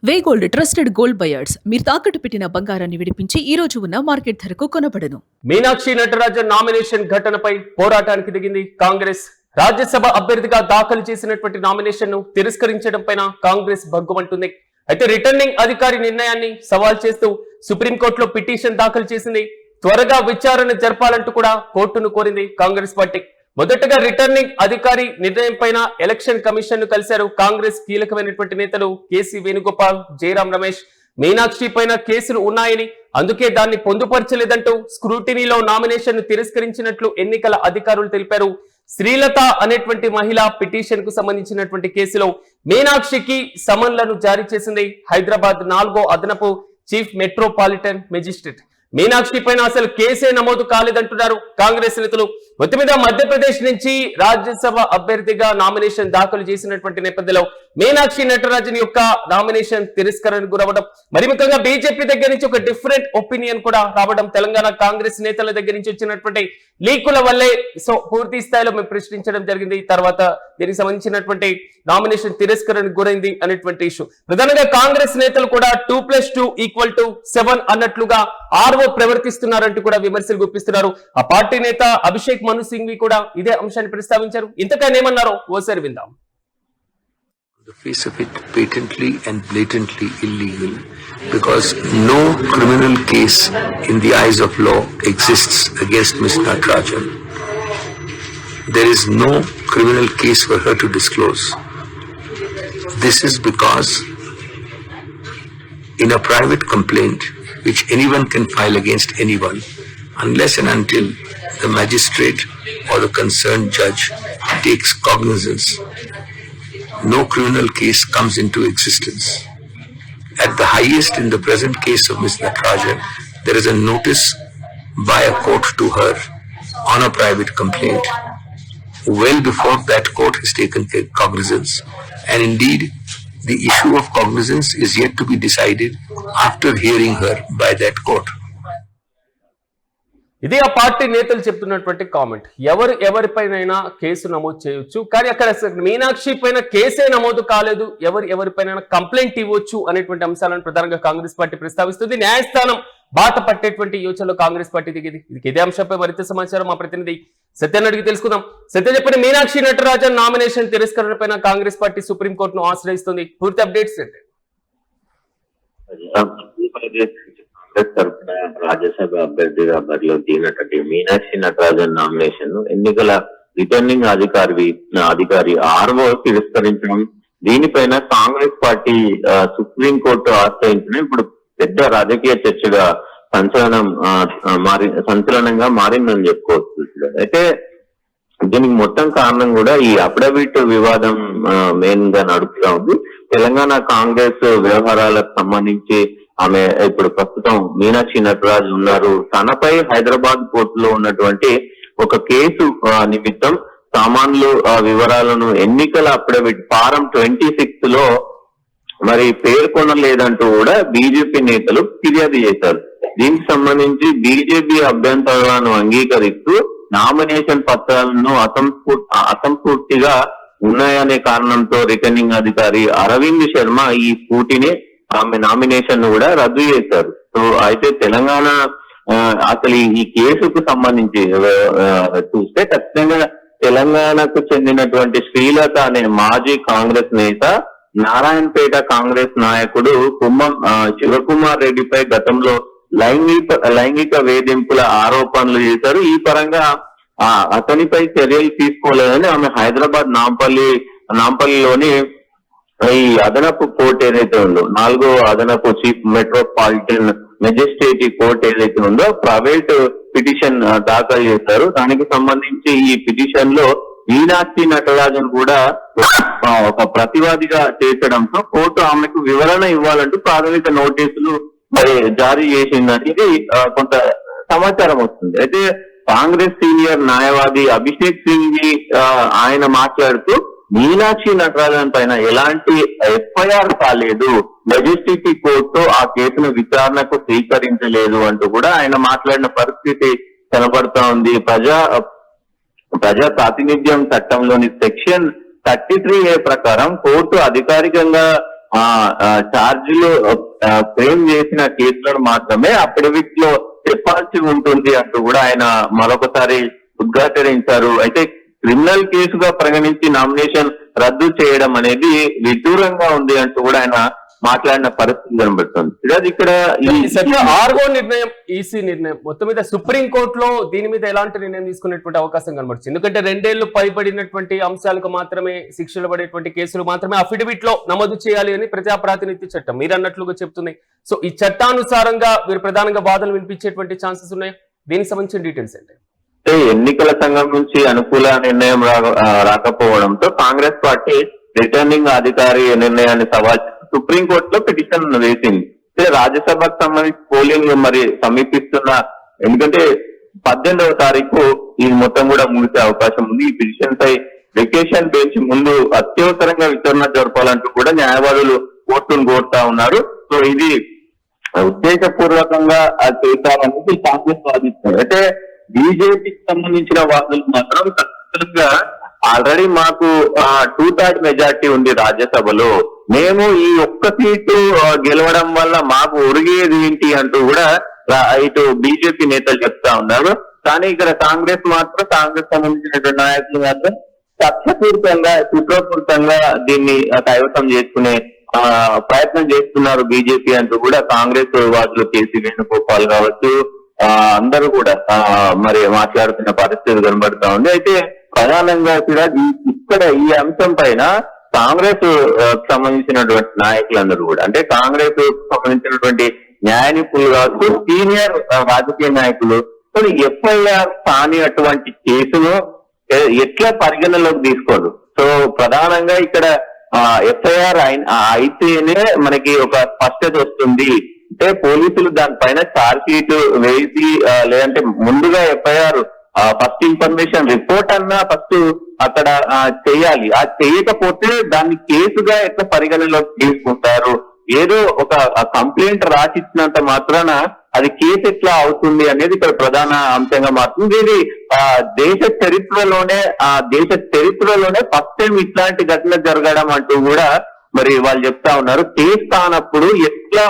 వే gold trusted gold buyers మీరు తాకట్టు పెట్టిన బంగారాన్ని విడిపించి ఈ రోజు ఉన్న మార్కెట్ ధరకు కొనబడను. మీనాక్షి నటరాజన్ నామినేషన్ ఘటనపై పోరాటానికి దిగింది కాంగ్రెస్. రాజ్యసభ అభ్యర్థిగా దాఖలు చేసినటువంటి నామినేషన్ ను తిరస్కరించడం పైన కాంగ్రెస్ భగ్గుమంటుంది. అయితే రిటర్నింగ్ అధికారి నిర్ణయాన్ని సవాల్ చేస్తూ సుప్రీంకోర్టులో పిటిషన్ దాఖలు చేసింది. త్వరగా విచారణ జరపాలంటూ కూడా కోర్టును కోరింది కాంగ్రెస్ పార్టీ. మొదటగా రిటర్నింగ్ అధికారి నిర్ణయం పైన ఎలక్షన్ కమిషన్ ను కలిశారు కాంగ్రెస్ కీలకమైనటువంటి నేతలు కేసీ వేణుగోపాల్, జయరాం రమేష్. మీనాక్షి పైన కేసులు ఉన్నాయని, అందుకే దాన్ని పొందుపరచలేదంటూ స్క్రూటినీలో నామినేషన్ ను తిరస్కరించినట్లు ఎన్నికల అధికారులు తెలిపారు. శ్రీలత అనేటువంటి మహిళ పిటిషన్ కు సంబంధించినటువంటి కేసులో మీనాక్షికి సమన్లను జారీ చేసింది హైదరాబాద్ 4వ అదనపు చీఫ్ మెట్రోపాలిటన్ మెజిస్ట్రేట్. మీనాక్షి పైన అసలు కేసే నమోదు కాలేదంటున్నారు కాంగ్రెస్ నేతలు. మొత్తం మీద మధ్యప్రదేశ్ నుంచి రాజ్యసభ అభ్యర్థిగా నామినేషన్ దాఖలు చేసినటువంటి నేపథ్యంలో మీనాక్షి నటరాజన్ యొక్క నామినేషన్ తిరస్కరణకు గురవడం, మరి ముఖ్యంగా బీజేపీ దగ్గర నుంచి ఒక డిఫరెంట్ ఒపీనియన్ కూడా రావడం, తెలంగాణ కాంగ్రెస్ నేతల దగ్గర నుంచి వచ్చినటువంటి లీకుల వల్లే పూర్తి స్థాయిలో మేము ప్రశ్నించడం జరిగింది. తర్వాత దీనికి సంబంధించినటువంటి నామినేషన్ తిరస్కరణకు గురైంది అనేటువంటి ఇష్యూ. ప్రధానంగా కాంగ్రెస్ నేతలు కూడా 2+2=7 అన్నట్లుగా ఆర్ఓ ప్రవర్తిస్తున్నారంటూ కూడా విమర్శలు గుప్పిస్తున్నారు. ఆ పార్టీ నేత అభిషేక్ మను సింఘ్వి కూడా ఇదే అంశాన్ని ప్రస్తావించారు. ఇంతకైనా ఏమన్నారో ఓసారి విందాం. The face of it patently and blatantly illegal, because no criminal case in the eyes of law exists against Ms. Natarajan. There is no criminal case for her to disclose. This is because in a private complaint which anyone can file against anyone, unless and until the magistrate or the concerned judge takes cognizance, no criminal case comes into existence. At the highest, in the present case of Ms. Natarajan, there is a notice by a court to her on a private complaint well before that court has taken cognizance, and indeed the issue of cognizance is yet to be decided after hearing her by that court. ఇది ఆ party నేతలు చెప్తున్నటువంటి comment. ఎవరిపైనైనా case నమోదు చేయొచ్చు, కానీ అక్కడ మీనాక్షి పైన కేసే నమోదు కాలేదు, ఎవరిపైన కంప్లైంట్ ఇవ్వచ్చు అనేటువంటి అంశాలను ప్రధానంగా కాంగ్రెస్ పార్టీ ప్రస్తావిస్తుంది. న్యాయస్థానం బాట పట్టేటువంటి యోచనలో కాంగ్రెస్ పార్టీ దిగింది. ఇదే అంశంపై మరింత సమాచారం మా ప్రతినిధి సత్యాన్ని అడిగి తెలుసుకుందాం. సత్య చెప్పిన మీనాక్షి నటరాజన్ నామినేషన్ తిరస్కరణ పైన కాంగ్రెస్ పార్టీ సుప్రీంకోర్టును ఆశ్రయిస్తుంది. పూర్తి అప్డేట్స్ ఏంటి? తరఫున రాజ్యసభ అభ్యర్థిగా బరిలో దిగినటువంటి మీనాక్షి నటరాజన్ నామినేషన్ ఎన్నికల రిటర్నింగ్ అధికారి ఆర్ఓ తిరస్కరించడం, దీనిపైన కాంగ్రెస్ పార్టీ సుప్రీంకోర్టు ఆశ్రయించడం ఇప్పుడు పెద్ద రాజకీయ చర్చగా సంచలనంగా మారిందని చెప్పుకోవచ్చు. అయితే దీనికి మొత్తం కారణం కూడా ఈ అఫిడవిట్ వివాదం మెయిన్ గా నడుపుతా ఉంది. తెలంగాణ కాంగ్రెస్ వ్యవహారాలకు సంబంధించి ఆమె ఇప్పుడు ప్రస్తుతం మీనాక్షి నటరాజ్ ఉన్నారు. తనపై హైదరాబాద్ కోర్టులో ఉన్నటువంటి ఒక కేసు నిమిత్తం సామాన్లు వివరాలను ఎన్నికల అఫిడవిట్ ఫారం 26 లో మరి పేర్కొనలేదంటూ కూడా బీజేపీ నేతలు ఫిర్యాదు చేశారు. దీనికి సంబంధించి బీజేపీ అభ్యంతరాలను అంగీకరిస్తూ నామినేషన్ పత్రాలను అసంపూర్తిగా ఉన్నాయనే కారణంతో రిటర్నింగ్ అధికారి అరవింద్ శర్మ ఈ స్కూటీని ఆమె నామినేషన్ ను కూడా రద్దు చేశారు. సో అయితే తెలంగాణ అసలు ఈ కేసుకు సంబంధించి చూస్తే ఖచ్చితంగా తెలంగాణకు చెందినటువంటి శ్రీలత అనే మాజీ కాంగ్రెస్ నేత నారాయణపేట కాంగ్రెస్ నాయకుడు కుమ్మం శివకుమార్ రెడ్డిపై గతంలో లైంగిక వేధింపుల ఆరోపణలు చేశారు. ఈ పరంగా అతనిపై చర్యలు తీసుకోలేదని ఆమె హైదరాబాద్ నాంపల్లిలోని ఈ అదనపు కోర్టు ఏదైతే ఉందో 4వ అదనపు చీఫ్ మెట్రోపాలిటన్ మెజిస్ట్రేట్ కోర్టు ఏదైతే ఉందో ప్రైవేట్ పిటిషన్ దాఖలు చేశారు. దానికి సంబంధించి ఈ పిటిషన్ లో మీనాక్షి నటరాజన్ కూడా ఒక ప్రతివాదిగా చేర్చడంతో కోర్టు ఆమెకు వివరణ ఇవ్వాలంటూ ప్రాథమిక నోటీసులు మరి జారీ చేసిందని కొంత సమాచారం వస్తుంది. అయితే కాంగ్రెస్ సీనియర్ న్యాయవాది అభిషేక్ సింఘ్వి ఆయన మాట్లాడుతూ మీనాక్షి నటరాజన్ పైన ఎలాంటి ఎఫ్ఐఆర్ కాలేదు, మెజిస్ట్రేట్ కోర్టు ఆ కేసును విచారణకు స్వీకరించలేదు అంటూ కూడా ఆయన మాట్లాడిన పరిస్థితి కనబడతా ఉంది. ప్రజా ప్రాతినిధ్యం చట్టంలోని సెక్షన్ 33A ప్రకారం కోర్టు అధికారికంగా ఛార్జీలు ఫ్రేమ్ చేసిన కేసులను మాత్రమే అఫిడవిట్ లో చెప్పాల్సి ఉంటుంది అంటూ కూడా ఆయన మరొకసారి ఉద్ఘాటించారు. అయితే క్రిమినల్ కేసుగా పరిగణించి నామినేషన్ రద్దు చేయడం అనేది విడ్డూరంగా ఉంది అంటూ కూడా ఆయన మాట్లాడిన పరిస్థితి కనబడుతుంది. ఇక్కడ ఆర్గో నిర్ణయం, ఈసీ నిర్ణయం మొత్తం మీద సుప్రీం కోర్టులో దీని మీద ఎలాంటి నిర్ణయం తీసుకునేటువంటి అవకాశం కనబడుతుంది. ఎందుకంటే 2 ఏళ్లు పైబడినటువంటి అంశాలకు మాత్రమే శిక్షలు పడేటువంటి కేసులు మాత్రమే అఫిడవిట్ లో నమోదు చేయాలి అని ప్రజాప్రాతినిధ్య చట్టం మీరు అన్నట్లుగా చెప్తుంది. సో ఈ చట్టానుసారంగా మీరు ప్రధానంగా వాదనలు వినిపించేటువంటి ఛాన్సెస్ ఉన్నాయి. దీనికి సంబంధించిన డీటెయిల్స్ ఏంటి? ఎన్నికల సంఘం నుంచి అనుకూల నిర్ణయం రాకపోవడంతో కాంగ్రెస్ పార్టీ రిటర్నింగ్ అధికారి నిర్ణయాన్ని సవాల్ సుప్రీంకోర్టులో పిటిషన్ వేసింది. రాజ్యసభకు సంబంధించి పోలింగ్ మరి సమీపిస్తున్న, ఎందుకంటే 18వ తారీఖు ఈ మొత్తం కూడా ముగిసే అవకాశం ఉంది. ఈ పిటిషన్ పై వెకేషన్ బెంచ్ ముందు అత్యవసరంగా విచారణ జరపాలంటూ కూడా న్యాయవాదులు కోర్టును కోరుతా ఉన్నారు. సో ఇది ఉద్దేశపూర్వకంగా చేశారనేది కాంగ్రెస్ వాదిస్తారు. అయితే బీజేపీకి సంబంధించిన వాదులు మాత్రం ఖచ్చితంగా ఆల్రెడీ మాకు 2/3 మెజార్టీ ఉంది రాజ్యసభలో, మేము ఈ ఒక్క సీటు గెలవడం వల్ల మాకు ఒరిగేది ఏంటి అంటూ కూడా ఇటు బీజేపీ నేతలు చెప్తా ఉన్నారు. కానీ ఇక్కడ కాంగ్రెస్ సంబంధించినటువంటి నాయకులు మాత్రం కక్షపూరితంగా కుట్రపూరితంగా దీన్ని కైవసం చేసుకునే ప్రయత్నం చేస్తున్నారు బీజేపీ అంటూ కూడా కాంగ్రెస్ వాదులు కేసీ వేణుగోపాల్ కావచ్చు అందరూ కూడా మరి మాట్లాడుతున్న పరిస్థితి కనబడతా ఉంది. అయితే ప్రధానంగా కూడా ఇక్కడ ఈ అంశం పైన కాంగ్రెస్ సంబంధించినటువంటి నాయకులందరూ కూడా, అంటే కాంగ్రెస్ సంబంధించినటువంటి న్యాయ నిపుణులు కావచ్చు, సీనియర్ రాజకీయ నాయకులు ఎఫ్ఐఆర్ కాని అటువంటి కేసును ఎట్లా పరిగణలోకి తీసుకోరు. సో ప్రధానంగా ఇక్కడ ఎఫ్ఐఆర్ అయితేనే మనకి ఒక స్పష్టత వస్తుంది. అంటే పోలీసులు దానిపైన ఛార్జ్ షీట్ వేసి లేదంటే ముందుగా ఎఫ్ఐఆర్ ఫస్ట్ ఇన్ఫర్మేషన్ రిపోర్ట్ అన్నా ఫస్ట్ అక్కడ చేయాలి. చేయకపోతే దాన్ని కేసుగా ఎట్లా పరిగణలోకి తీసుకుంటారు? ఏదో ఒక కంప్లైంట్ రాసిచ్చినంత మాత్రాన అది కేసు ఎట్లా అవుతుంది అనేది ఇక్కడ ప్రధాన అంశంగా మారుతుంది. ఇది దేశ చరిత్రలోనే ఫస్ట్ టైం ఇట్లాంటి ఘటన జరగడం అంటూ కూడా మరి వాళ్ళు చెప్తా ఉన్నారు. కేసు కానప్పుడు ఎట్లా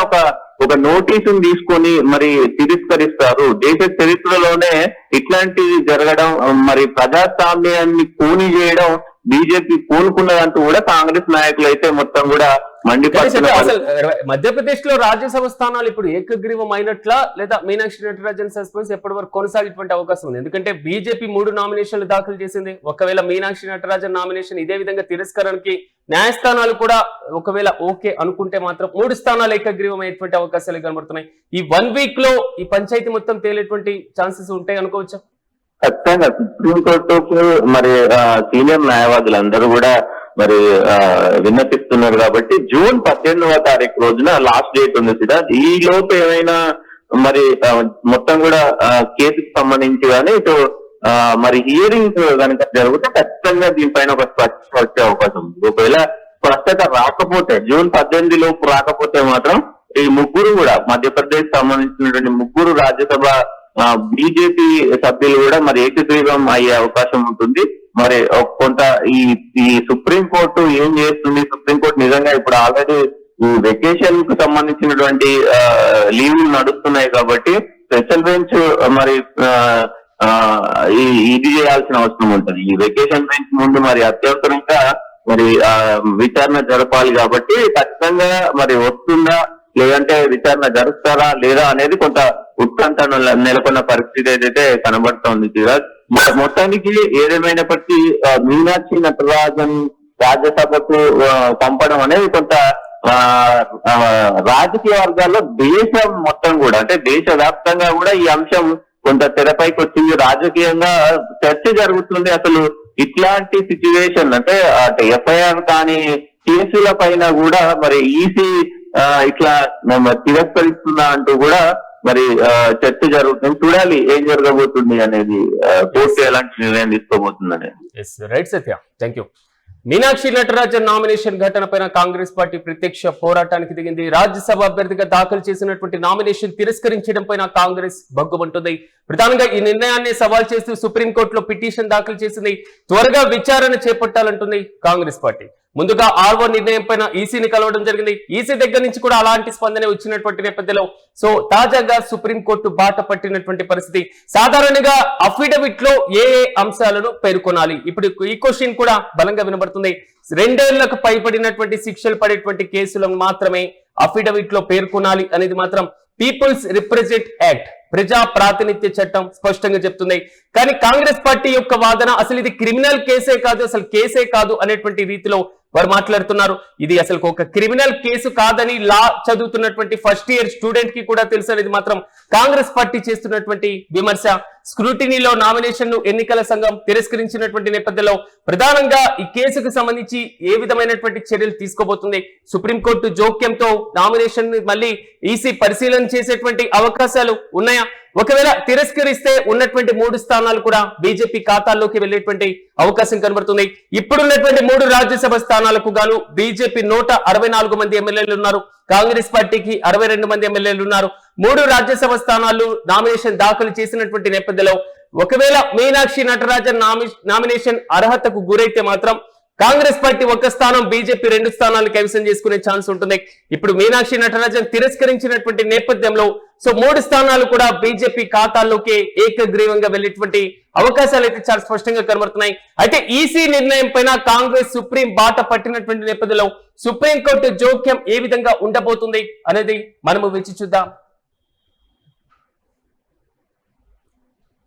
ఒక నోటీసును తీసుకొని మరి తిరస్కరిస్తారు? దేశ చరిత్రలోనే ఇట్లాంటివి జరగడం, మరి ప్రజాస్వామ్యాన్ని కూని చేయడం బీజేపీ పూనుకున్నదంటూ కూడా కాంగ్రెస్ నాయకులు అయితే మొత్తం కూడా మండిపడుతున్నారు. మధ్యప్రదేశ్ లో రాజ్యసభ స్థానాలు ఇప్పుడు ఏకగ్రీవం అయినట్లా, లేదా మీనాక్షి నటరాజన్ సస్పెన్స్ ఎప్పటి వరకు కొనసాగేటువంటి అవకాశం ఉంది? ఎందుకంటే బీజేపీ 3 నామినేషన్లు దాఖలు చేసింది. ఒకవేళ మీనాక్షి నటరాజన్ నామినేషన్ ఇదే విధంగా తిరస్కరణకి న్యాయస్థానాలు కూడా ఒకవేళ ఓకే అనుకుంటే మాత్రం 3 స్థానాలు ఏకగ్రీవం అయ్యేటువంటి అవకాశాలు కనబడుతున్నాయి. ఈ 1 వీక్ లో ఈ పంచాయతీ మొత్తం తేలేటువంటి ఛాన్సెస్ ఉంటాయి అనుకోవచ్చా? ఖచ్చితంగా సుప్రీంకోర్టుకు మరి సీనియర్ న్యాయవాదులందరూ కూడా మరి విన్నపిస్తున్నారు కాబట్టి జూన్ 18వ తారీఖు రోజున లాస్ట్ డేట్ ఉంది కదా. ఈ లోపు ఏమైనా మరి మొత్తం కూడా కేసుకు సంబంధించి కానీ ఇటు మరి హియరింగ్ కనుక జరిగితే ఖచ్చితంగా దీనిపైన ఒక స్పష్టత వచ్చే అవకాశం ఉంది. ఒకవేళ స్పష్టత రాకపోతే, జూన్ 18 లోపు రాకపోతే మాత్రం ఈ ముగ్గురు కూడా మధ్యప్రదేశ్ సంబంధించినటువంటి 3 రాజ్యసభ బీజేపీ సభ్యులు కూడా మరి ఏకగ్రీవం అయ్యే అవకాశం ఉంటుంది. మరి కొంత ఈ సుప్రీంకోర్టు ఏం చేస్తుంది? సుప్రీంకోర్టు నిజంగా ఇప్పుడు ఆల్రెడీ ఈ వెకేషన్ కు సంబంధించినటువంటి లీవ్లు నడుస్తున్నాయి కాబట్టి స్పెషల్ బెంచ్ మరి ఇది చేయాల్సిన అవసరం ఉంటుంది. ఈ వెకేషన్ బెంచ్ ముందు మరి అత్యవసరంగా మరి విచారణ జరపాలి కాబట్టి ఖచ్చితంగా మరి వస్తుందా లేదంటే విచారణ జరుపుతారా లేదా అనేది కొంత ఉత్కంఠ నెలకొన్న పరిస్థితి ఏదైతే కనబడుతోంది. మొత్తానికి ఏదేమైనప్పటికీ మీనాక్షి నటరాజన్ రాజ్యసభకు పంపడం అనేది కొంత రాజకీయ వర్గాల్లో దేశం మొత్తం కూడా, అంటే దేశ వ్యాప్తంగా కూడా ఈ అంశం కొంత తెరపైకి వచ్చింది. రాజకీయంగా చర్చ జరుగుతుంది. అసలు ఇట్లాంటి సిచ్యువేషన్ అంటే ఎఫ్ఐఆర్ కానీ కేసుల పైన కూడా మరి ఈసీ ఇట్లా తిరస్కరిస్తున్నా అంటూ కూడా మరి చర్చ జరుగుతుంది. చూడాలి ఏం జరగబోతుంది అనేది, కోర్టు ఎలాంటి నిర్ణయం తీసుకోబోతుంది అనేది. Right Satya, thank you. Meenakshi Natarajan nomination ఘటన పైన కాంగ్రెస్ పార్టీ ప్రత్యక్ష పోరాటానికి దిగింది. రాజ్యసభ అభ్యర్థిగా దాఖలు చేసినటువంటి నామినేషన్ తిరస్కరించడం పైన కాంగ్రెస్ భగ్గుమంటుంది. ప్రధానంగా ఈ నిర్ణయాన్ని సవాల్ చేస్తూ సుప్రీంకోర్టులో పిటిషన్ దాఖలు చేసింది. త్వరగా విచారణ చేపట్టాలంటుంది కాంగ్రెస్ పార్టీ. ముందుగా ఆర్ఓ నిర్ణయం పైన ఈసీని కలవడం జరిగింది. ఈసీ దగ్గర నుంచి కూడా అలాంటి స్పందన వచ్చినటువంటి నేపథ్యంలో సో తాజాగా సుప్రీంకోర్టు బాట పట్టినటువంటి పరిస్థితి. సాధారణంగా అఫిడవిట్ లో ఏ అంశాలను పేర్కొనాలి? ఇప్పుడు ఈ క్వశ్చన్ కూడా బలంగా వినబడుతుంది. 2 ఏళ్లకు పైబడినటువంటి శిక్షలు పడేటువంటి కేసులను మాత్రమే అఫిడవిట్ లో పేర్కొనాలి అనేది మాత్రం పీపుల్స్ రిప్రజెంట్ యాక్ట్, ప్రజా ప్రాతినిధ్య చట్టం స్పష్టంగా చెప్తుంది. కానీ కాంగ్రెస్ పార్టీ యొక్క వాదన అసలు ఇది క్రిమినల్ కేసే కాదు, అసలు కేసే కాదు అనేటువంటి రీతిలో వారు మాట్లాడుతున్నారు. ఇది అసలు ఒక క్రిమినల్ కేసు కాదని లా చదువుతున్నటువంటి ఫస్ట్ ఇయర్ స్టూడెంట్ కి కూడా తెలుసు అనేది మాత్రం కాంగ్రెస్ పార్టీ చేస్తున్నటువంటి విమర్శ. స్క్రూటినీలో నామినేషన్ ను ఎన్నికల సంఘం తిరస్కరించినటువంటి నేపథ్యంలో ప్రధానంగా ఈ కేసుకు సంబంధించి ఏ విధమైనటువంటి చర్యలు తీసుకోబోతుంది? సుప్రీంకోర్టు జోక్యంతో నామినేషన్ మళ్ళీ ఈసీ పరిశీలన చేసేటువంటి అవకాశాలు ఉన్నాయా? ఒకవేళ తిరస్కరిస్తే ఉన్నటువంటి 3 స్థానాలు కూడా బీజేపీ ఖాతాల్లోకి వెళ్లేటువంటి అవకాశం కనబడుతుంది. ఇప్పుడున్నటువంటి 3 రాజ్యసభ స్థానాలకు గాను బీజేపీ 164 మంది ఎమ్మెల్యేలు ఉన్నారు, కాంగ్రెస్ పార్టీకి 62 మంది ఎమ్మెల్యేలు ఉన్నారు. 3 రాజ్యసభ స్థానాలు నామినేషన్ దాఖలు చేసినటువంటి నేపథ్యంలో ఒకవేళ మీనాక్షి నటరాజన్ నామినేషన్ అర్హతకు గురైతే మాత్రం కాంగ్రెస్ పార్టీ 1 స్థానం, బీజేపీ 2 స్థానాలు కైవసం చేసుకునే ఛాన్స్ ఉంటుంది. ఇప్పుడు మీనాక్షి నటరాజన్ తిరస్కరించినటువంటి నేపథ్యంలో సో 3 స్థానాలు కూడా బీజేపీ ఖాతాల్లోకి ఏకగ్రీవంగా వెళ్ళేటువంటి అవకాశాలు అయితే చాలా స్పష్టంగా కనబడుతున్నాయి. అయితే ఈసీ నిర్ణయం పైన కాంగ్రెస్ సుప్రీం బాట పట్టినటువంటి నేపథ్యంలో సుప్రీంకోర్టు జోక్యం ఏ విధంగా ఉండబోతుంది అనేది మనము వేచి చూద్దాం.